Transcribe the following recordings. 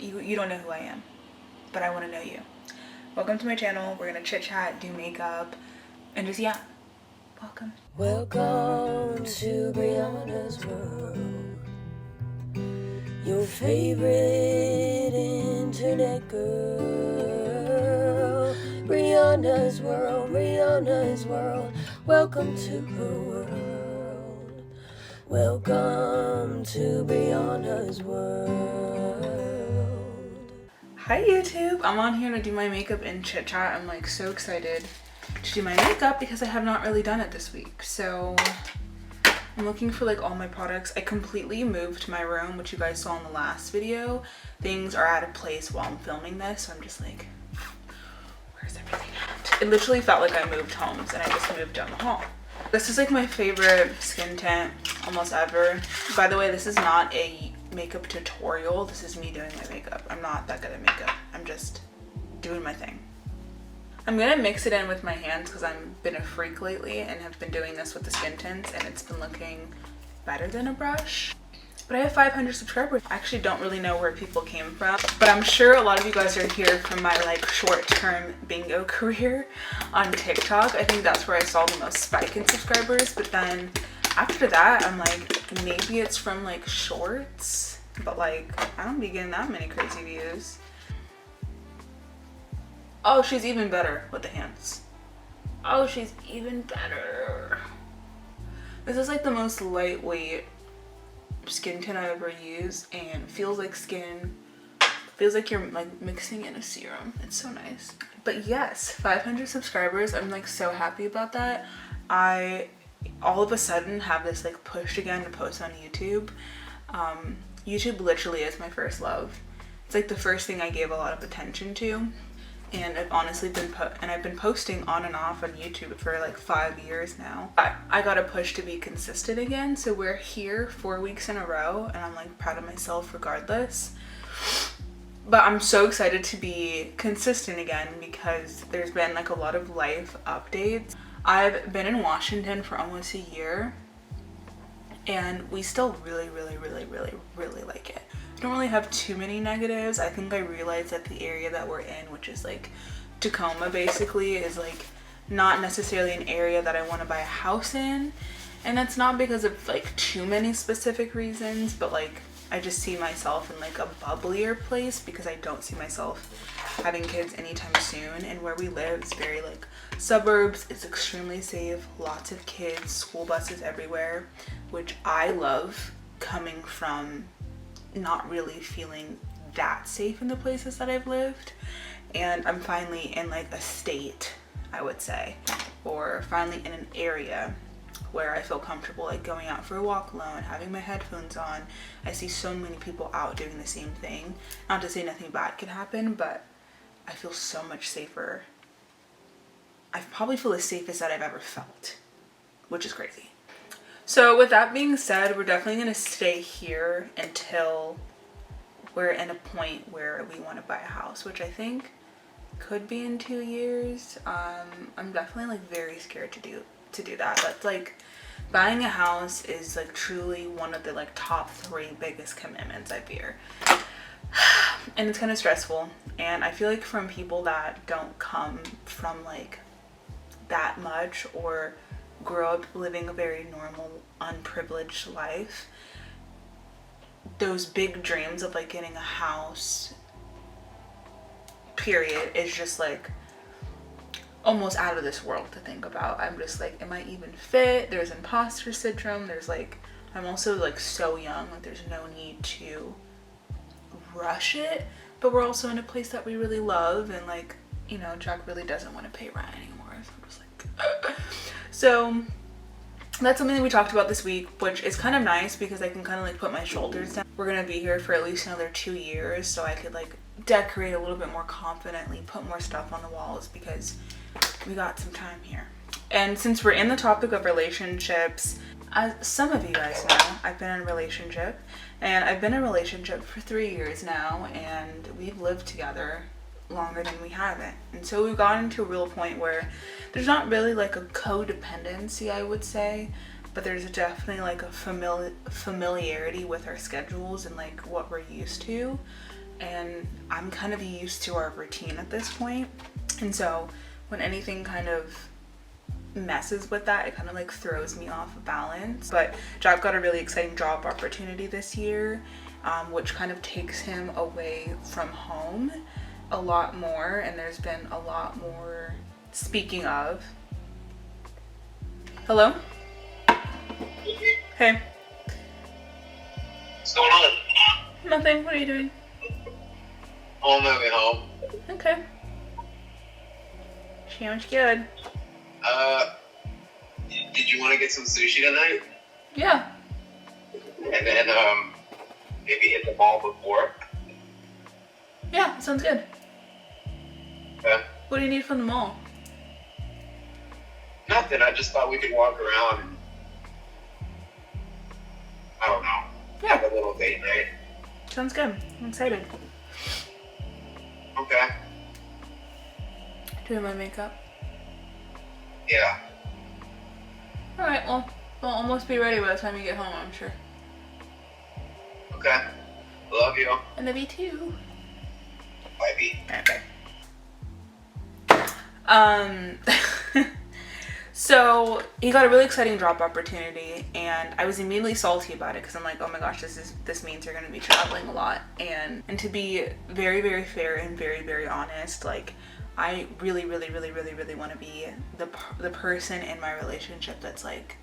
you don't know who I am, but I want to know you. Welcome to my channel. We're gonna chit chat, do makeup, and just welcome. Welcome to Brianna's world, your favorite internet girl. Brianna's world, Brianna's world. Welcome to her world. Welcome to Brianna's world. Hi YouTube. I'm on here to do my makeup and chit chat. I'm like so excited to do my makeup because I have not really done it this week. So I'm looking for like all my products. I completely moved my room, which you guys saw in the last video. Things are out of place while I'm filming this, so I'm just like, where's everything at? It literally felt like I moved homes and I just moved down the hall. This is like my favorite skin tint almost ever. By the way, this is not a makeup tutorial. This is me doing my makeup. I'm not that good at makeup. I'm just doing my thing. I'm gonna mix it in with my hands because I've been a freak lately and have been doing this with the skin tints, and it's been looking better than a brush. But I have 500 subscribers. I actually don't really know where people came from, but I'm sure a lot of you guys are here from my like short-term bingo career on TikTok. I think that's where I saw the most spike in subscribers, but then after that I'm like, maybe it's from like shorts, but like I don't be getting that many crazy views. Oh, she's even better with the hands. Oh, she's even better. This is like the most lightweight skin tint I've ever used, and feels like skin. Feels like you're like mixing in a serum. It's so nice. But yes, 500 subscribers. I'm like so happy about that. I all of a sudden have this like push again to post on YouTube. YouTube literally is my first love. It's like the first thing I gave a lot of attention to. And I've honestly I've been posting on and off on YouTube for like 5 years now. I got a push to be consistent again, so we're here 4 weeks in a row, and I'm like proud of myself regardless. But I'm so excited to be consistent again because there's been like a lot of life updates. I've been in Washington for almost a year, and we still really like it. Don't really have too many negatives. I think I realized that the area that we're in, which is like Tacoma basically, is like not necessarily an area that I want to buy a house in, and that's not because of like too many specific reasons, but like I just see myself in like a bubblier place because I don't see myself having kids anytime soon. And where we live is very like suburbs. It's extremely safe, lots of kids, school buses everywhere, which I love, coming from not really feeling that safe in the places that I've lived. And I'm finally in like a state, I would say, or finally in an area where I feel comfortable like going out for a walk alone, having my headphones on. I see so many people out doing the same thing. Not to say nothing bad could happen, but I feel so much safer. I probably feel the safest that I've ever felt, which is crazy. So with that being said, we're definitely going to stay here until we're in a point where we want to buy a house, which I think could be in 2 years. I'm definitely like very scared to do that. That's like, buying a house is like truly one of the like top 3 biggest commitments I fear. And it's kind of stressful. And I feel like from people that don't come from like that much or grow up living a very normal, unprivileged life, those big dreams of like getting a house, period, is just like almost out of this world to think about. I'm just like, am I even fit? There's imposter syndrome. There's like, I'm also like so young, like there's no need to rush it, but we're also in a place that we really love, and like, you know, Jack really doesn't want to pay rent anymore, so I'm just like so that's something that we talked about this week, which is kind of nice because I can kind of like put my shoulders down. We're gonna be here for at least another 2 years, so I could like decorate a little bit more confidently, put more stuff on the walls because we got some time here. And since we're in the topic of relationships, as some of you guys know, I've been in a relationship, and I've been in a relationship for 3 years now, and we've lived together longer than we haven't. And so we've gotten to a real point where there's not really like a codependency, I would say, but there's definitely like a familiarity with our schedules and like what we're used to. and I'm kind of used to our routine at this point. And so when anything kind of messes with that, it kind of like throws me off balance. But Jack got a really exciting job opportunity this year, which kind of takes him away from home a lot more, and there's been a lot more. Speaking of, hello? Hey. What's going on? Nothing. What are you doing? Oh, I'm moving home. Okay. Sounds good. Did you want to get some sushi tonight? Yeah. And then, maybe hit the mall before? Yeah, sounds good. Okay. What do you need from the mall? Nothing. I just thought we could walk around and, I don't know, Yeah. have a little date night. Sounds good. I'm excited. Okay. Doing my makeup. Yeah. Alright, well, we'll almost be ready by the time you get home, I'm sure. Okay. Love you. And the V2. Bye, B. Okay. So he got a really exciting job opportunity, and I was immediately salty about it because I'm like, oh my gosh, this means you're going to be traveling a lot. And to be very, very fair and very, very honest, like, I really, really, really, really, really want to be the person in my relationship that's like,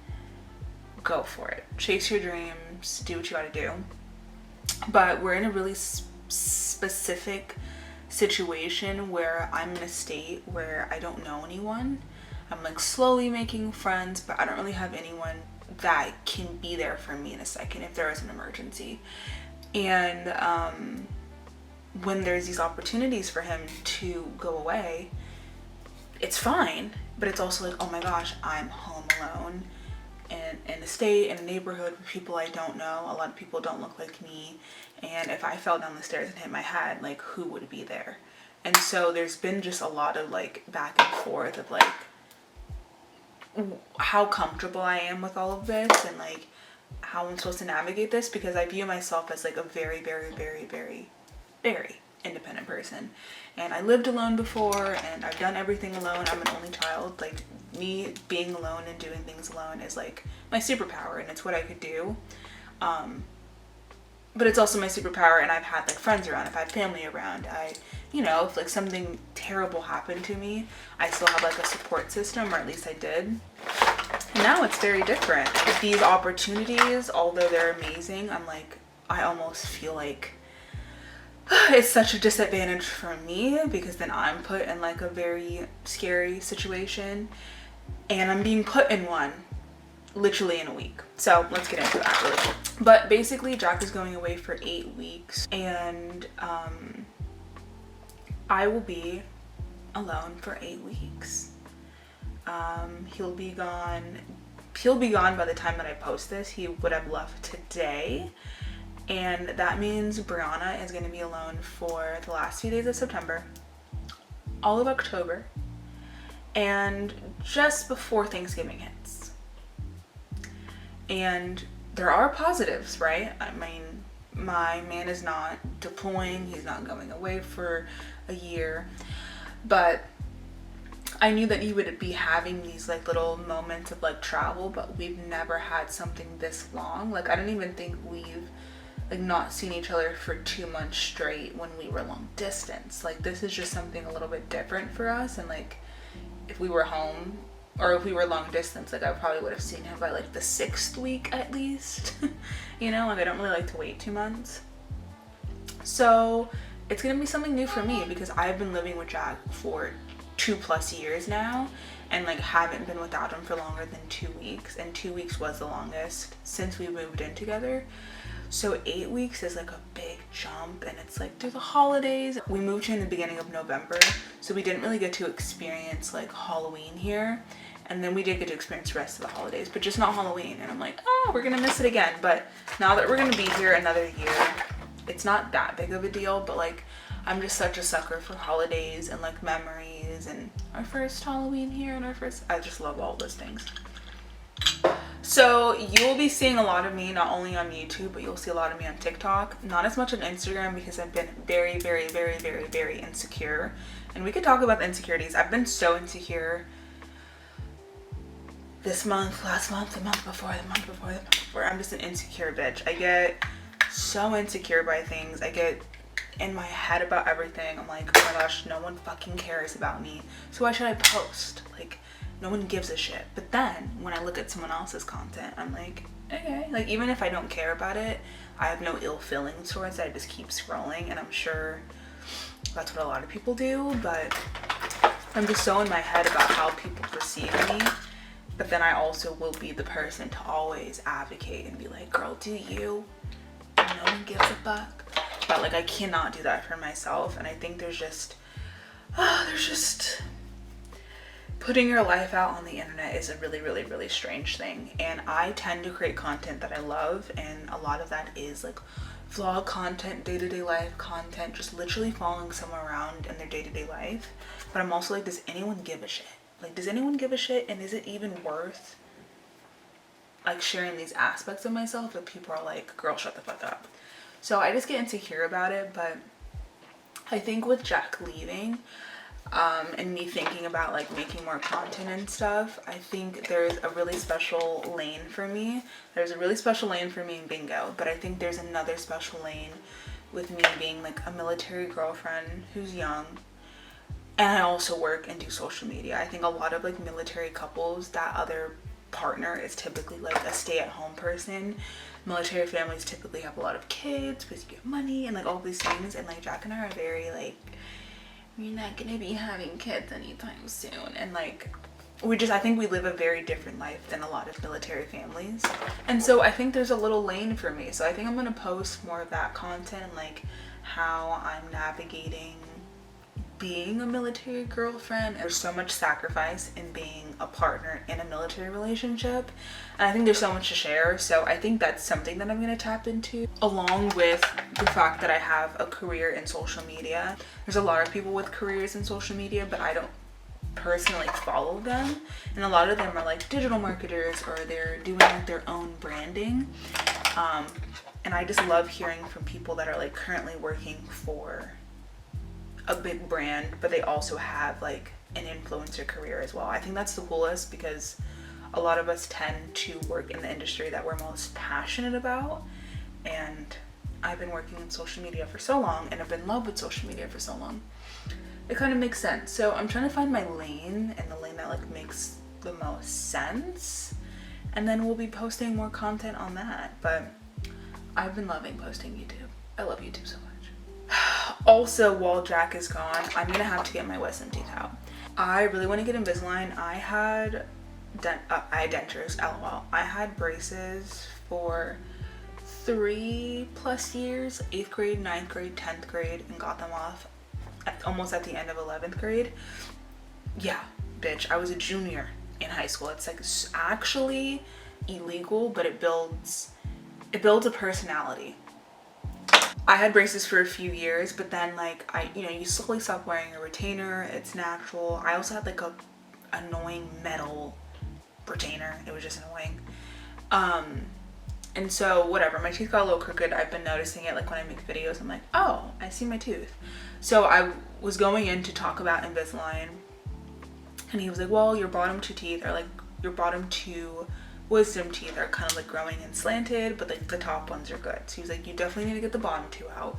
go for it, chase your dreams, do what you got to do. But we're in a really specific situation where I'm in a state where I don't know anyone. I'm like slowly making friends, but I don't really have anyone that can be there for me in a second if there is an emergency. And when there's these opportunities for him to go away, it's fine, but it's also like, oh my gosh, I'm home alone in a state, in a neighborhood with people I don't know. A lot of people don't look like me, and if I fell down the stairs and hit my head, like, who would be there? And so there's been just a lot of like back and forth of like how comfortable I am with all of this and like how I'm supposed to navigate this, because I view myself as like a very, very, very, very, very independent person. And I lived alone before, and I've done everything alone. I'm an only child. Like, me being alone and doing things alone is like my superpower, and it's what I could do. But it's also my superpower, and I've had like friends around, I've had family around. If like something terrible happened to me, I still have like a support system, or at least I did. And now it's very different. These opportunities, although they're amazing, I almost feel like it's such a disadvantage for me, because then I'm put in like a very scary situation, and I'm being put in one literally in a week. So let's get into that really quick. But basically, Jack is going away for 8 weeks, and I will be alone for 8 weeks. He'll be gone by the time that I post this. He would have left today, and that means Brianna is going to be alone for the last few days of September, all of October, and just before Thanksgiving hits. And there are positives, right? I mean, my man is not deploying, he's not going away for a year, but I knew that he would be having these like little moments of like travel, but we've never had something this long. Like, I don't even think we've like not seen each other for 2 months straight when we were long distance. Like, this is just something a little bit different for us. And like, if we were home or if we were long distance, like I probably would have seen him by like the 6th week at least. Like, I don't really like to wait 2 months. So it's gonna be something new for me, because I've been living with Jack for 2+ years now, and like haven't been without him for longer than 2 weeks, and 2 weeks was the longest since we moved in together. So 8 weeks is like a big jump, and it's like through the holidays. We moved here in the beginning of November, so we didn't really get to experience like Halloween here, and then we did get to experience the rest of the holidays, but just not Halloween. And I'm like, oh, we're gonna miss it again. But now that we're gonna be here another year, it's not that big of a deal. But like, I'm just such a sucker for holidays and like memories, and our first Halloween here and I just love all those things. So you will be seeing a lot of me not only on YouTube, but you'll see a lot of me on TikTok. Not as much on Instagram because I've been very, very, very, very, very insecure. And we could talk about the insecurities. I've been so insecure this month, last month, the month before, the month before, the month before. I'm just an insecure bitch. I get so insecure by things. I get in my head about everything. I'm like, oh my gosh, no one fucking cares about me. So why should I post? Like, no one gives a shit. But then when I look at someone else's content, I'm like, okay. Like, even if I don't care about it, I have no ill feelings towards it. I just keep scrolling, and I'm sure that's what a lot of people do. But I'm just so in my head about how people perceive me. But then I also will be the person to always advocate and be like, girl, do you? No one gives a fuck. But like, I cannot do that for myself. And I think there's just putting your life out on the internet is a really, really, really strange thing. And I tend to create content that I love, and a lot of that is like vlog content, day-to-day life content, just literally following someone around in their day-to-day life. But I'm also like, does anyone give a shit? Like, does anyone give a shit? And is it even worth like sharing these aspects of myself if people are like, girl, shut the fuck up? So I just get insecure about it. But I think with Jack leaving, and me thinking about like making more content and stuff, I think there's a really special lane for me. There's a really special lane for me in bingo, but I think there's another special lane with me being like a military girlfriend who's young, and I also work and do social media. I think a lot of like military couples, that other partner is typically like a stay-at-home person. Military families typically have a lot of kids because you get money and like all these things, and like Jack and I are very like, we're not gonna be having kids anytime soon. And like, I think we live a very different life than a lot of military families. And so I think there's a little lane for me. So I think I'm gonna post more of that content, like how I'm navigating being a military girlfriend. There's so much sacrifice in being a partner in a military relationship, and I think there's so much to share. So I think that's something that I'm going to tap into, along with the fact that I have a career in social media. There's a lot of people with careers in social media, but I don't personally follow them, and a lot of them are like digital marketers, or they're doing like their own branding, and I just love hearing from people that are like currently working for a big brand, but they also have like an influencer career as well. I think that's the coolest, because a lot of us tend to work in the industry that we're most passionate about, and I've been working in social media for so long, and I've been in love with social media for so long. It kind of makes sense. So I'm trying to find my lane, and the lane that like makes the most sense, and then we'll be posting more content on that. But I've been loving posting YouTube. I love YouTube so much. Also, while Jack is gone, I'm gonna have to get my wisdom teeth out. I really want to get Invisalign. I had dentures, lol. I had braces for 3+ years, 8th grade, 9th grade, 10th grade, and got them off almost at the end of 11th grade. Yeah, bitch, I was a junior in high school. It's like actually illegal, but it builds a personality. I had braces for a few years, but then like you slowly stop wearing a retainer. It's natural. I also had like a annoying metal retainer. It was just annoying. And so whatever, my teeth got a little crooked. I've been noticing it, like when I make videos, I'm like, oh, I see my tooth. So I was going in to talk about Invisalign, and he was like, well, your bottom two teeth are like, your bottom two wisdom teeth are kind of like growing and slanted, but like the top ones are good. So he was like, you definitely need to get the bottom two out.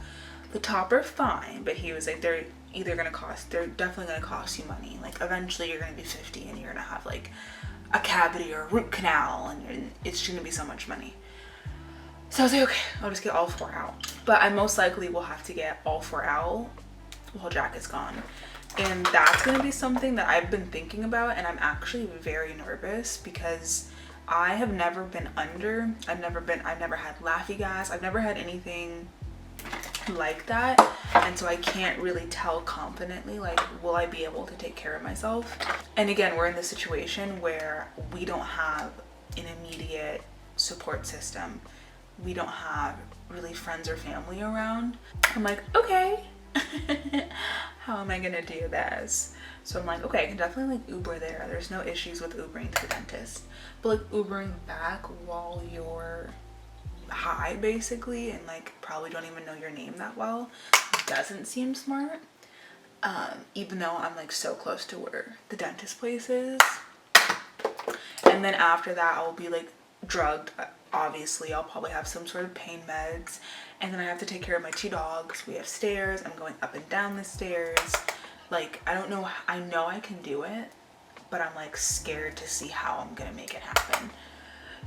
The top are fine, but he was like, they're definitely gonna cost you money. Like eventually you're gonna be 50 and you're gonna have like a cavity or a root canal, and it's gonna be so much money. So I was like, okay, I'll just get all 4 out. But I most likely will have to get all 4 out while Jack is gone. And that's gonna be something that I've been thinking about, and I'm actually very nervous because I have never been under. I've never had laughy gas. I've never had anything like that. And so I can't really tell confidently, like, will I be able to take care of myself? And again, we're in this situation where we don't have an immediate support system. We don't have really friends or family around. I'm like, okay, how am I gonna do this? So I'm like, okay, I can definitely like Uber there. There's no issues with Ubering to the dentist. But like Ubering back while you're high basically and like probably don't even know your name that well doesn't seem smart. Even though I'm like so close to where the dentist place is. And then after that I'll be like drugged. Obviously I'll probably have some sort of pain meds, and then I have to take care of my 2 dogs. We have stairs. I'm going up and down the stairs. Like, I don't know, I know I can do it, but I'm like scared to see how I'm gonna make it happen.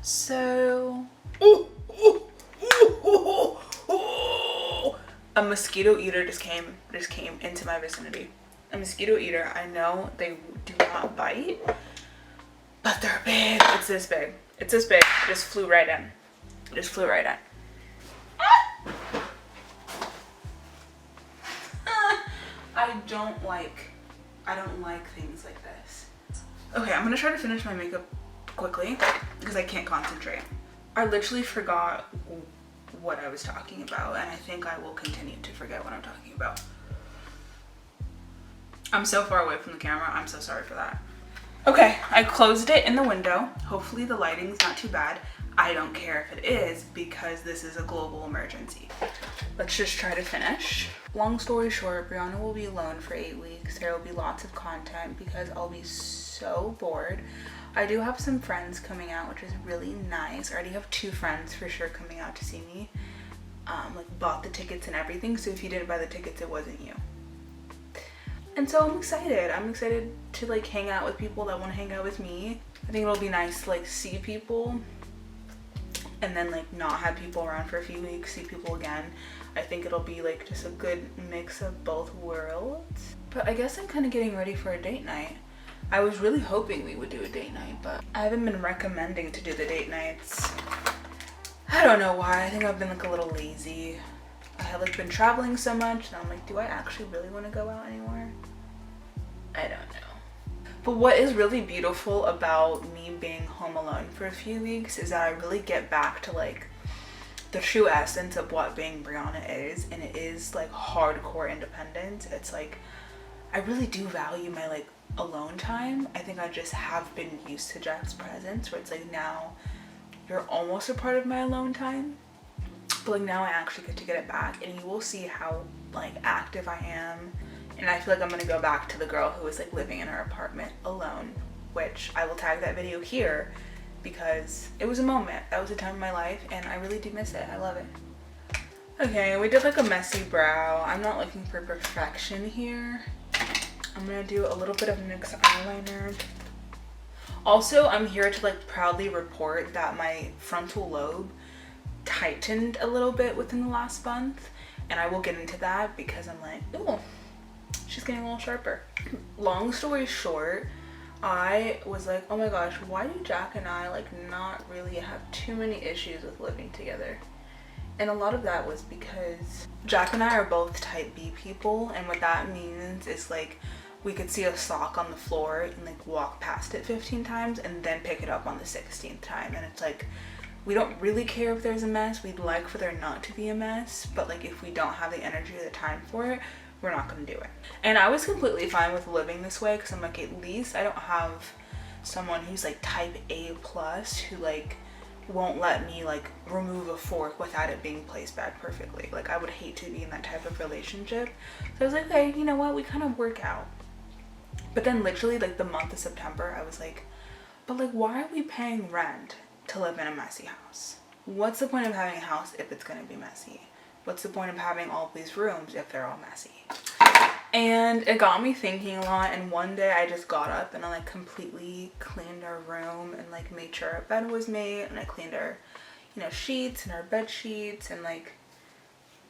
So a mosquito eater just came into my vicinity. A mosquito eater. I know they do not bite, but they're big. It's this big. It's this big. It just flew right in. It just flew right in. I don't like things like this. Okay, I'm gonna try to finish my makeup quickly because I can't concentrate. I literally forgot what I was talking about, and I think I will continue to forget what I'm talking about. I'm so far away from the camera. I'm so sorry for that. Okay, I closed it in the window. Hopefully the lighting's not too bad. I don't care if it is because this is a global emergency. Let's just try to finish. Long story short, Brianna will be alone for 8 weeks. There will be lots of content because I'll be so bored. I do have some friends coming out, which is really nice. I already have 2 friends for sure coming out to see me. Like bought the tickets and everything. So if you didn't buy the tickets, it wasn't you. And so I'm excited. I'm excited to like hang out with people that want to hang out with me. I think it'll be nice to like see people and then like not have people around for a few weeks, see people again. I think it'll be like just a good mix of both worlds. But I guess I'm kind of getting ready for a date night. I was really hoping we would do a date night, but I haven't been recommending to do the date nights. I don't know why. I think I've been like a little lazy. I had like been traveling so much and I'm like, do I actually really want to go out anymore? I don't know. But what is really beautiful about me being home alone for a few weeks is that I really get back to like the true essence of what being Brianna is, and it is like hardcore independence. It's like I really do value my like alone time. I think I just have been used to Jack's presence where it's like now you're almost a part of my alone time. But like now I actually get to get it back, and you will see how like active I am. And I feel like I'm gonna go back to the girl who was like living in her apartment alone, which I will tag that video here because it was a moment. That was a time in my life and I really do miss it. I love it. Okay, we did like a messy brow. I'm not looking for perfection here. I'm gonna do a little bit of NYX eyeliner. Also, I'm here to like proudly report that my frontal lobe tightened a little bit within the last month, and I will get into that because I'm like, ooh, she's getting a little sharper. Long story short, I was like, oh my gosh, why do Jack and I like not really have too many issues with living together? And a lot of that was because Jack and I are both type B people, and what that means is like we could see a sock on the floor and like walk past it 15 times and then pick it up on the 16th time, and it's like we don't really care if there's a mess. We'd like for there not to be a mess, but like if we don't have the energy or the time for it, we're not gonna do it. And I was completely fine with living this way because I'm like, at least I don't have someone who's like type A plus who like won't let me like remove a fork without it being placed back perfectly. Like I would hate to be in that type of relationship. So I was like, okay, you know what, we kind of work out. But then literally like the month of September, I was like, but like why are we paying rent to live in a messy house? What's the point of having a house if it's gonna be messy? What's the point of having all these rooms if they're all messy? And it got me thinking a lot, and one day I just got up and I like completely cleaned our room and like made sure our bed was made, and I cleaned our, you know, sheets and our bed sheets, and like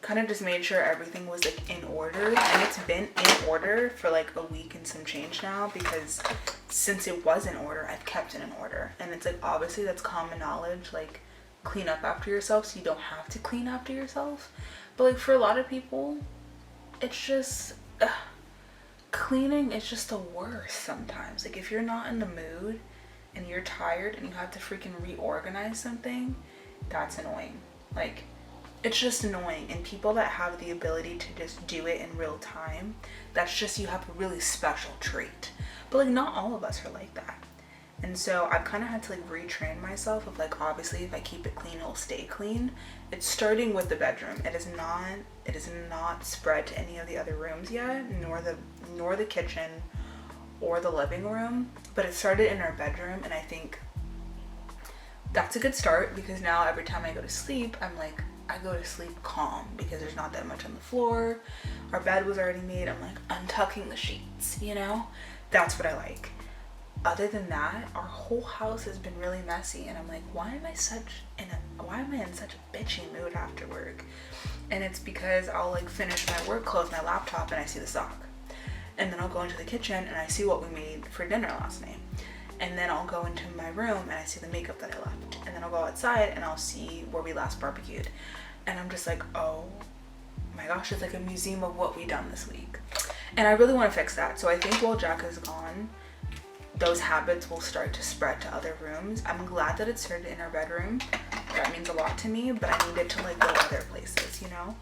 kind of just made sure everything was like in order. And it's been in order for like a week and some change now, because since it was in order, I've kept it in order. And it's like obviously that's common knowledge, like clean up after yourself so you don't have to clean after yourself. But like for a lot of people, it's just cleaning is just the worst sometimes. Like if you're not in the mood and you're tired and you have to freaking reorganize something, that's annoying. Like it's just annoying. And people that have the ability to just do it in real time, that's just, you have a really special trait. But like not all of us are like that. And so I've kind of had to like retrain myself of like, obviously if I keep it clean, it'll stay clean. It's starting with the bedroom. It is not spread to any of the other rooms yet, nor the kitchen or the living room, but it started in our bedroom. And I think that's a good start, because now every time I go to sleep, I go to sleep calm because there's not that much on the floor. Our bed was already made. I'm like untucking the sheets, you know? That's what I like. Other than that, our whole house has been really messy, and I'm like, why am I in such a bitchy mood after work? And it's because I'll like finish my work, close my laptop, and I see the sock. And then I'll go into the kitchen and I see what we made for dinner last night. And then I'll go into my room and I see the makeup that I left. And then I'll go outside and I'll see where we last barbecued. And I'm just like, oh my gosh, it's like a museum of what we done this week. And I really want to fix that. So I think while Jack is gone, those habits will start to spread to other rooms. I'm glad that it started in our bedroom. That means a lot to me, but I need it to like go other places, you know?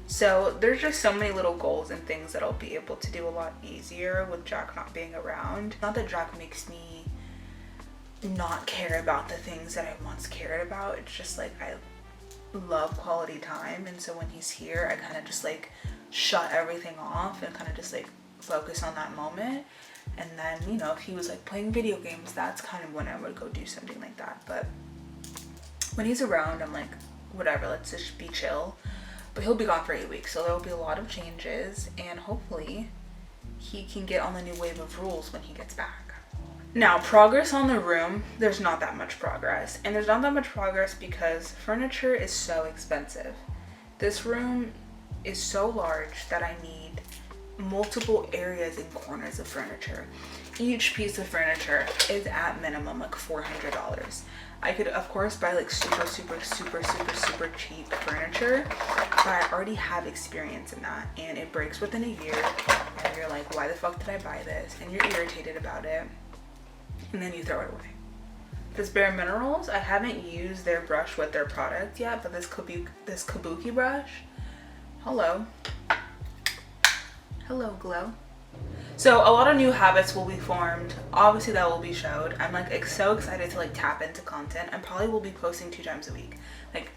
So there's just so many little goals and things that I'll be able to do a lot easier with Jack not being around. Not that Jack makes me not care about the things that I once cared about. It's just like I love quality time, and so when he's here, I kind of just like shut everything off and kind of just like focus on that moment. And then, you know, if he was like playing video games, that's kind of when I would go do something like that. But when he's around, I'm like, whatever, let's just be chill. But he'll be gone for 8 weeks, so there will be a lot of changes, and hopefully he can get on the new wave of rules when he gets back. Now, progress on the room, there's not that much progress. And there's not that much progress because furniture is so expensive. This room is so large that I need multiple areas and corners of furniture. Each piece of furniture is at minimum like $400. I could of course buy like super cheap furniture, but I already have experience in that, and it breaks within a year, and you're like, why the fuck did I buy this? And you're irritated about it, and then you throw it away. This Bare Minerals, I haven't used their brush with their product yet, but this kabuki brush, hello glow. So a lot of new habits will be formed. Obviously that will be showed. I'm like so excited to like tap into content. I probably will be posting 2 times a week. Like,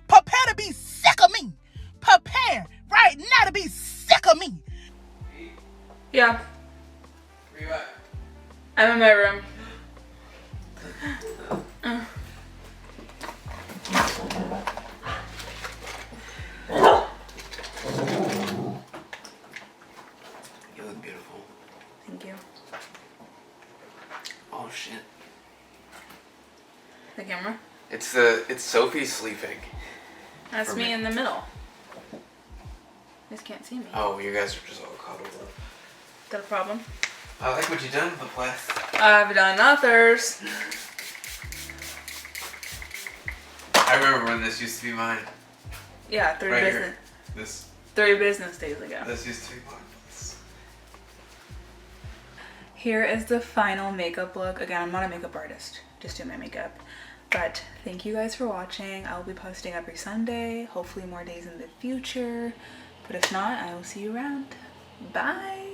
prepare to be sick of me. Prepare right now to be sick of me. yeah, Where you at? I'm in my room. You look beautiful. Thank you. Oh shit. The camera? It's Sophie sleeping. That's For me me. in the middle. You guys can't see me. Oh, you guys are just all cuddled up. Is that a problem? I like what you done with the place. I've done others. I remember when this used to be mine. Yeah, 3 Right business here. This 3 business days ago. this used to be mine. Here is the final makeup look. Again, I'm not a makeup artist, just do my makeup. But thank you guys for watching. I will be posting every Sunday, hopefully more days in the future. But if not, I will see you around. Bye.